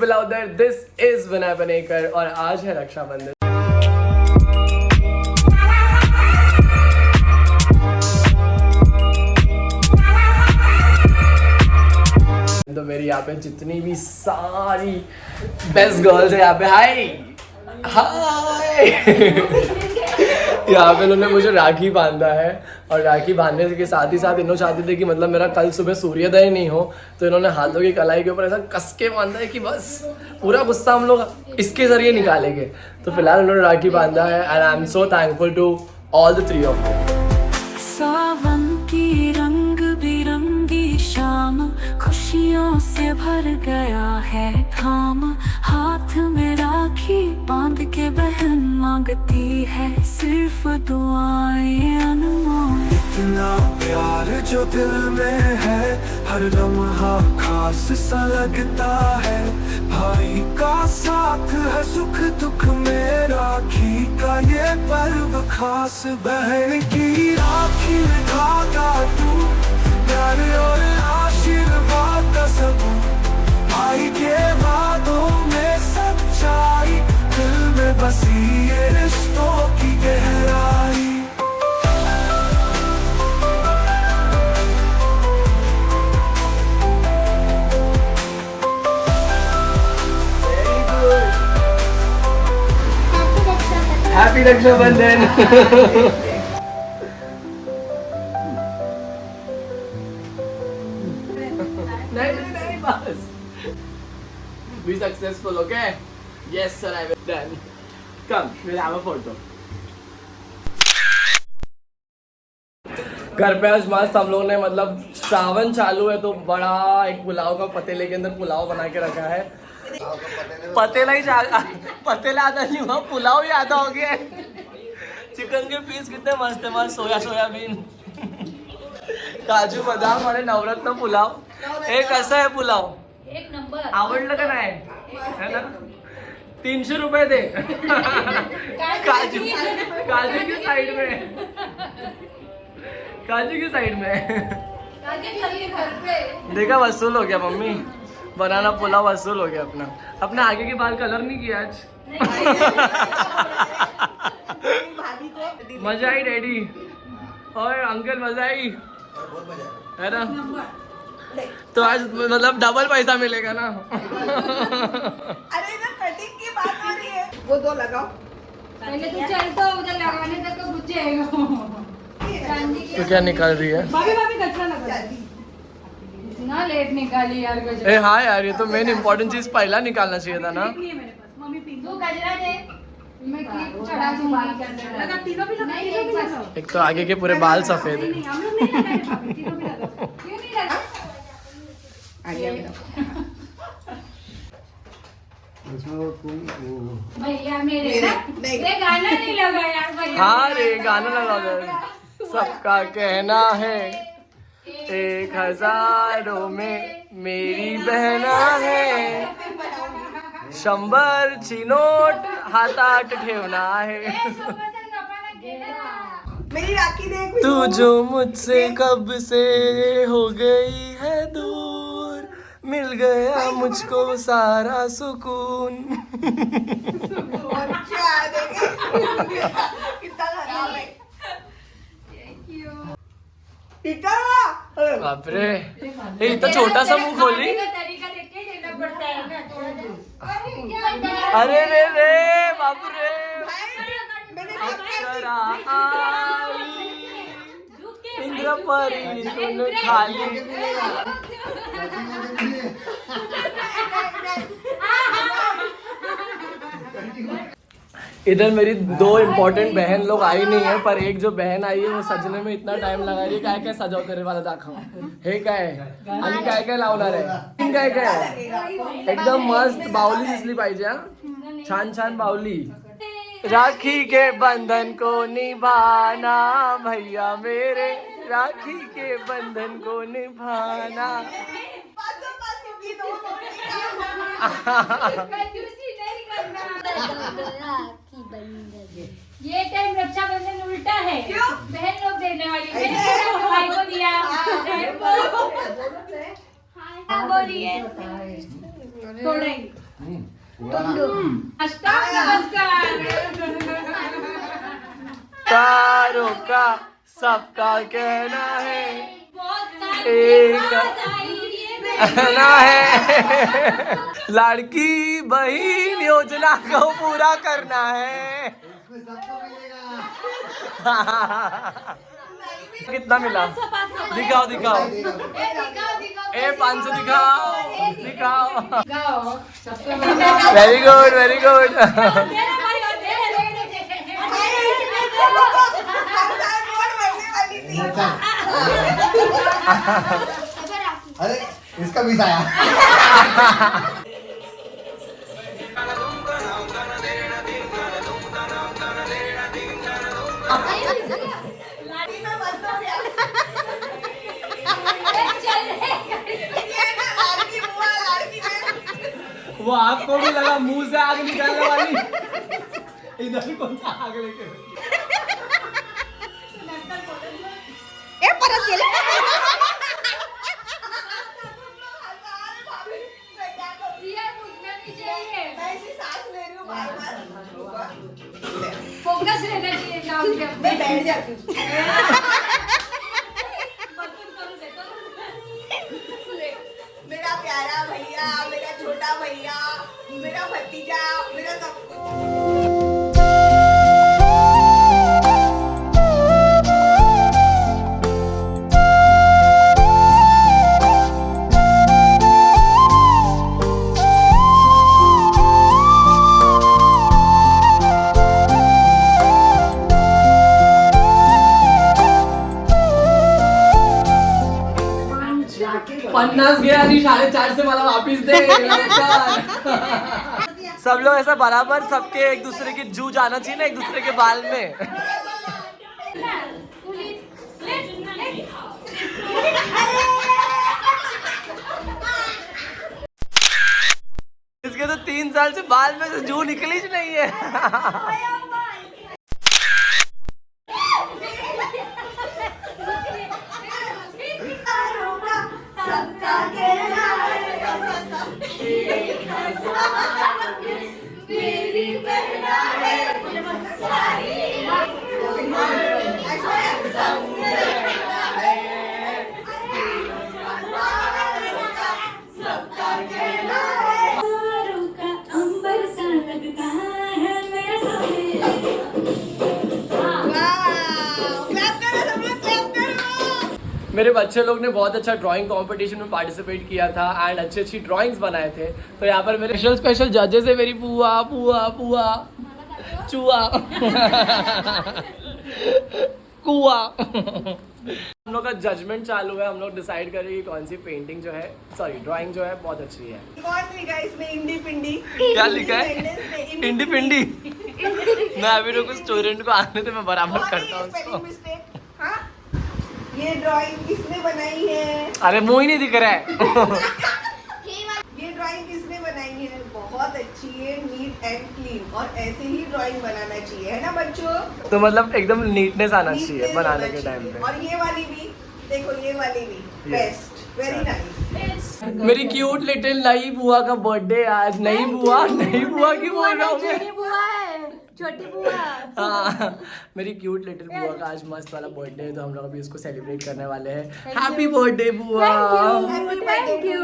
Beloved, this is Vinay Banekar और आज है रक्षाबंधन। तो मेरी यहाँ पे जितनी भी सारी बेस्ट गर्ल्स है यहाँ पे, हाय यहाँ पे इन्होंने मुझे राखी बांधा है और राखी बांधने के साथ ही साथ इन्होंने चाहते थे कि मतलब मेरा कल सुबह सूर्योदय नहीं हो, तो इन्होंने हाथों की कलाई के ऊपर ऐसा कस के बांधा है कि बस पूरा गुस्सा हम लोग इसके जरिए निकालेंगे। तो फिलहाल उन्होंने राखी बांधा है and I am so thankful to all the three of them. Sawan की रंग बिरंगी शाम खुशियों से भर गया है धाम, हाथ में राखी बांध के बहन मांगती है सिर्फ दुआएं अनमोल। इतना प्यार जो दिल में है हर लम्हा खास सा लगता है, भाई का साथ है सुख दुख में राखी का ये पर्व खास। बहन की राखी में धागा तू प्यार और आशीर्वाद का सबूत, भाई के वादों में सच्चाई, दिल में बसी ये रिश्तों की गहराई। हैप्पी रक्षाबंधन। नहीं बस be successful, okay? Yes sir, I will. Done. Come, we'll have a photo. घर पे आज मस्त हम लोगों ने मतलब श्रावण चालू है तो बड़ा एक पुलाव का पतीले के अंदर पुलाव बना के रखा है। पतेला ही पतेला आधा नहीं हुआ, पुलाव ही आधा हो गया। चिकन के पीस कितने मस्त है, मस्त सोयाबीन काजू बदाम और नवरत्न पुलाव। एक कैसा है पुलाव? एक नंबर। आवडलं का नाही? है ना? 300 रुपए दे। काजू की साइड में, काजू की साइड में देखा, वसूल हो गया मम्मी, बनाना पुलाव वसूल हो गया अपना। अपने आगे के बाल कलर नहीं किया आज। मजा आई डैडी और अंकल, मजा आई है ना? तो आज मतलब डबल पैसा मिलेगा ना। अरे ना कटिंग की बात हो रही है, वो दो लगाओ पहले तो चल, तो उधर लगाने तक तो बुझ जाएगा। तो क्या निकाल रही है? भाभी गजरा लगा इतना लेट निकाली यार गजरा। ए हाँ यार, ये तो मेन इम्पोर्टेंट चीज पहला निकालना चाहिए था ना। मम्मी पिंदू गजरा दे, मैं क्लिप चढ़ा दूंगी। लगा तीनों भी लगा, तीनों भी लगा। एक तो आगे के पूरे बाल सफेद है। हम लोग नहीं लगाए भाभी, तीनों भी लगा। क्यों नहीं लगा? भैया मेरे ये गाना नहीं लगा यार भैया। हाँ रे, गाना लगा दो। सबका कहना है 1000 में मेरी बहना है, 100ची नोट हातात ठेवना है। मेरी राखी देख। तू जो मुझसे कब से हो गई है दूर, मिल गया मुझको सारा सुकून। अच्छा कितना खराब है। बाप रे, ये इतना छोटा सा मुंह खोली। तरीका देख के देना पड़ता है ना थोड़ा। अरे रे रे बाप रे, मैंने इंद्रपरी तूने खाली। इधर मेरी 2 इम्पोर्टेंट बहन लोग आई नहीं है, पर एक जो बहन आई है वो सजने में इतना टाइम लगा रही है। काय काय सजाव करे वाला दाखव हे काय आणि काय काय लावणार आहे, काय काय एकदम मस्त बाहुली दिसली पाहिजे हा, छान छान बाहुली। राखी के बंधन को निभाना भैया मेरे, राखी के बंधन को निभाना। ये टाइम रक्षाबंधन उल्टा है, बहन लोग देने वाली, मैंने भाई को दिया। बोलिए थोड़ा ही अष्टांग नमस्कार। तारों का सबका कहना है बहुत एक सारी कहना है लड़की बहन योजना को पूरा करना है। कितना मिला? दिखाओ दिखाओ। ए 500 दिखाओ दिखाओ। Very good very good. अरे इसका भी आया। वो आपको भी लगा मुंह से आग निकालने वाली। इधर कौन सा आग लेके परत गेले। मैं ऐसी सांस ले रही हूँ बार-बार। फोकस रहना चाहिए काम के मैं बैठ जाती हूँ। मेरा प्यारा भैया, मेरा छोटा भैया, मेरा भतीजा, मेरा सब कुछ। पन्नास गया आणि 4.5 से मला वापिस दे। सब लोग ऐसा बराबर सबके एक दूसरे की जू जाना चाहिए ना, एक दूसरे के बाल में। इसके तो 3 साल से बाल में से जू निकली ही नहीं है। अंबर सा लगता है मेरा मेरे बच्चे लोग ने बहुत अच्छा ड्राइंग कंपटीशन में पार्टिसिपेट किया था एंड अच्छी अच्छी ड्राइंग्स बनाए थे। तो यहाँ पर मेरे स्पेशल जजेस है मेरी बुआ बुआ बुआ चुआ कुआ। हम लोग का जजमेंट चालू है, हम लोग डिसाइड करेंगे कि कौन सी पेंटिंग जो है ड्राइंग जो है बहुत अच्छी है। कौन लिखा है इसमें? इंडी पिंडी। क्या लिखा है? इंडी पिंडी। मैं अभी रुको स्टूडेंट को आने तो मैं बराबर करता हूँ उसको। हाँ? ये ड्राइंग किसने बनाई है? अरे मुंह ही नहीं दिख रहा है। ये ड्राइंग किसने बनाई है? बहुत अच्छी है, नीट एंड क्लीन। और ऐसे ही ड्राइंग बनाना चाहिए, है ना बच्चों? तो मतलब एकदम नीटनेस आना चाहिए Neatness बनाने होना के टाइम चाहिए। पे। और ये वाली भी देखो, ये वाली भी बेस्ट, वेरी नाइस। मेरी क्यूट लिटिल नई बुआ का बर्थडे आज। नई बुआ की बोल रहा हूँ मैं। बुआ है, छोटी बुआ। हाँ, मेरी क्यूट लिटिल बुआ का आज मस्त वाला बर्थडे है, तो हम लोग अभी उसको सेलिब्रेट करने वाले हैं। हैप्पी बर्थडे बुआ। Thank you.